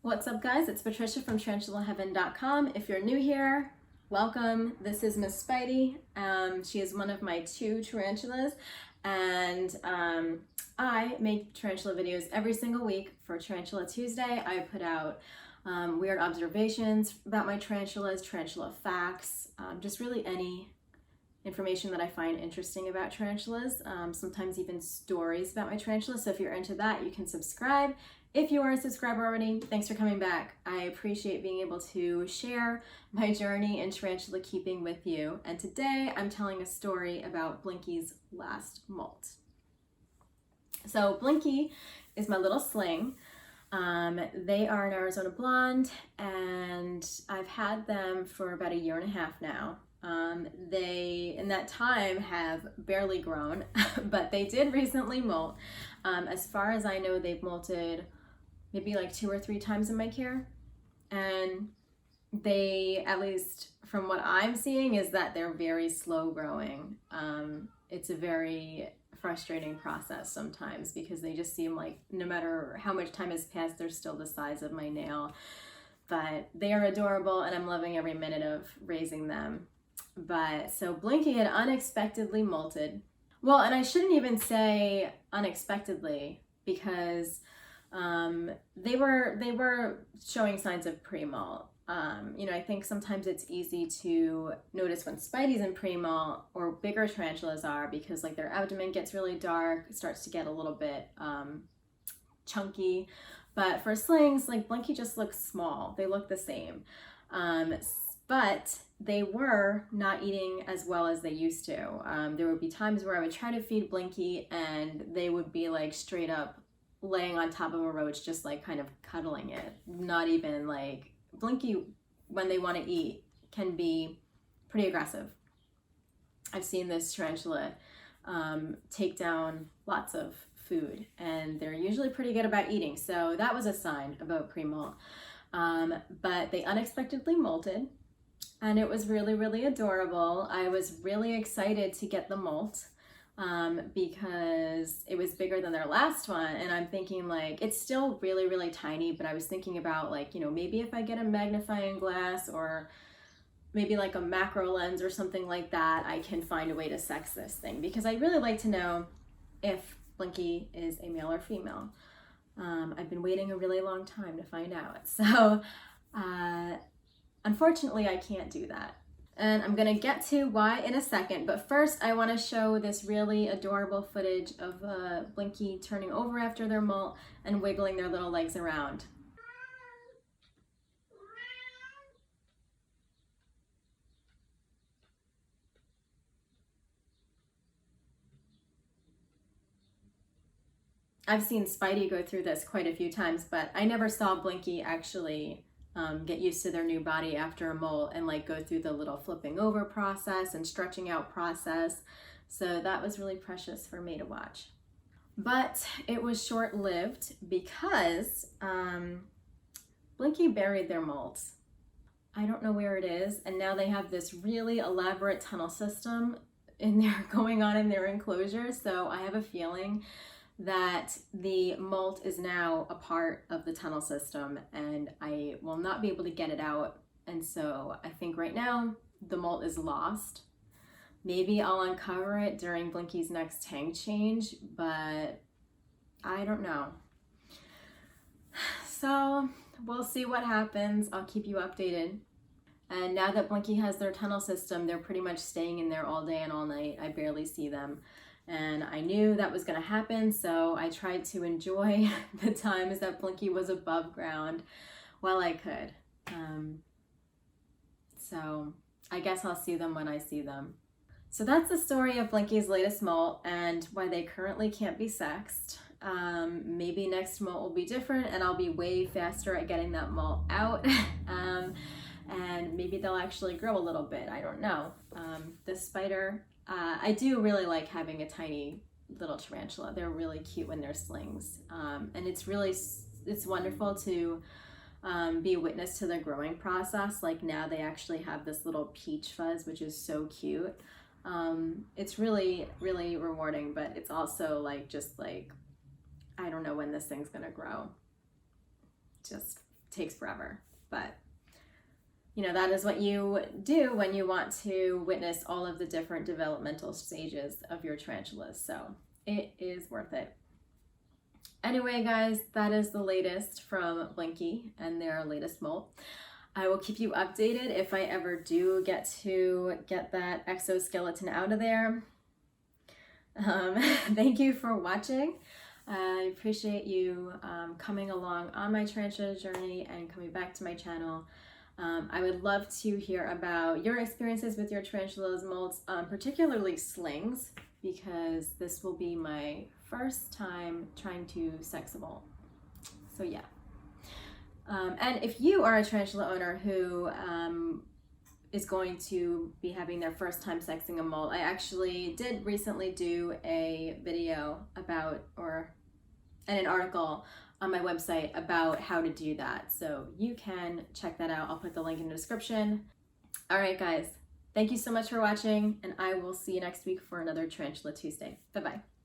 What's up, guys? It's Patricia from tarantulaheaven.com. If you're new here, welcome. This is Miss Spidey. She is one of my 2 tarantulas, and I make tarantula videos every single week. For Tarantula Tuesday, I put out weird observations about my tarantulas, tarantula facts, just really any information that I find interesting about tarantulas, sometimes even stories about my tarantulas. So if you're into that, you can subscribe. If you are a subscriber already, thanks for coming back. I appreciate being able to share my journey in tarantula keeping with you. And today I'm telling a story about Blinky's last molt. So Blinky is my little sling. They are an Arizona blonde, and I've had them for about 1.5 years now. They, in that time, have barely grown, but they did recently molt. As far as I know, they've molted maybe like 2 or 3 times in my care. And they, at least from what I'm seeing, is that they're very slow growing. It's a very frustrating process sometimes because they just seem like no matter how much time has passed, they're still the size of my nail. But they are adorable, and I'm loving every minute of raising them. But so Blinky had unexpectedly molted. Well, and I shouldn't even say unexpectedly, because they were showing signs of pre-molt. I think sometimes it's easy to notice when Spidey's in pre-molt, or bigger tarantulas are, because like their abdomen gets really dark, it starts to get a little bit chunky. But for slings, like Blinky just looks small. They look the same. But they were not eating as well as they used to. There would be times where I would try to feed Blinky and they would be like straight up laying on top of a roach, just like kind of cuddling it. Not even like, Blinky, when they want to eat, can be pretty aggressive. I've seen this tarantula take down lots of food, and they're usually pretty good about eating. So that was a sign about pre-molt. But they unexpectedly molted. And it was really, really adorable. I was really excited to get the molt because it was bigger than their last one. And I'm thinking like, it's still really, really tiny, but I was thinking about like, maybe if I get a magnifying glass or maybe like a macro lens or something like that, I can find a way to sex this thing, because I really like to know if Blinky is a male or female. I've been waiting a really long time to find out. So, unfortunately, I can't do that. And I'm gonna get to why in a second, but first I wanna show this really adorable footage of Blinky turning over after their molt and wiggling their little legs around. I've seen Spidey go through this quite a few times, but I never saw Blinky actually get used to their new body after a molt and like go through the little flipping over process and stretching out process. So that was really precious for me to watch. But it was short-lived because Blinky buried their molt. I don't know where it is, and now they have this really elaborate tunnel system going on in their enclosure. So I have a feeling that the molt is now a part of the tunnel system, and I will not be able to get it out. And so I think right now the molt is lost. Maybe I'll uncover it during Blinky's next tank change, but I don't know. So we'll see what happens. I'll keep you updated. And now that Blinky has their tunnel system, they're pretty much staying in there all day and all night. I barely see them. And I knew that was going to happen, so I tried to enjoy the times that Blinky was above ground while I could. So I guess I'll see them when I see them. So that's the story of Blinky's latest molt and why they currently can't be sexed. Maybe next molt will be different, and I'll be way faster at getting that molt out. And maybe they'll actually grow a little bit. I don't know. This spider, I do really like having a tiny little tarantula. They're really cute when they're slings. And it's wonderful to be a witness to the growing process. Like now they actually have this little peach fuzz, which is so cute. It's really, really rewarding, but it's also like, just like, I don't know when this thing's gonna grow. Just takes forever. But you know, that is what you do when you want to witness all of the different developmental stages of your tarantulas. So it is worth it. Anyway, guys, that is the latest from Blinky and their latest molt. I will keep you updated if I ever do get that exoskeleton out of there. Thank you for watching. I appreciate you coming along on my tarantula journey and coming back to my channel. I would love to hear about your experiences with your tarantulas, molts, particularly slings, because this will be my first time trying to sex a molt. So yeah. And if you are a tarantula owner who is going to be having their first time sexing a molt, I actually did recently do a video about, and an article on my website about how to do that. So you can check that out. I'll put the link in the description. All right, guys, thank you so much for watching, and I will see you next week for another Tarantula Tuesday. Bye-bye.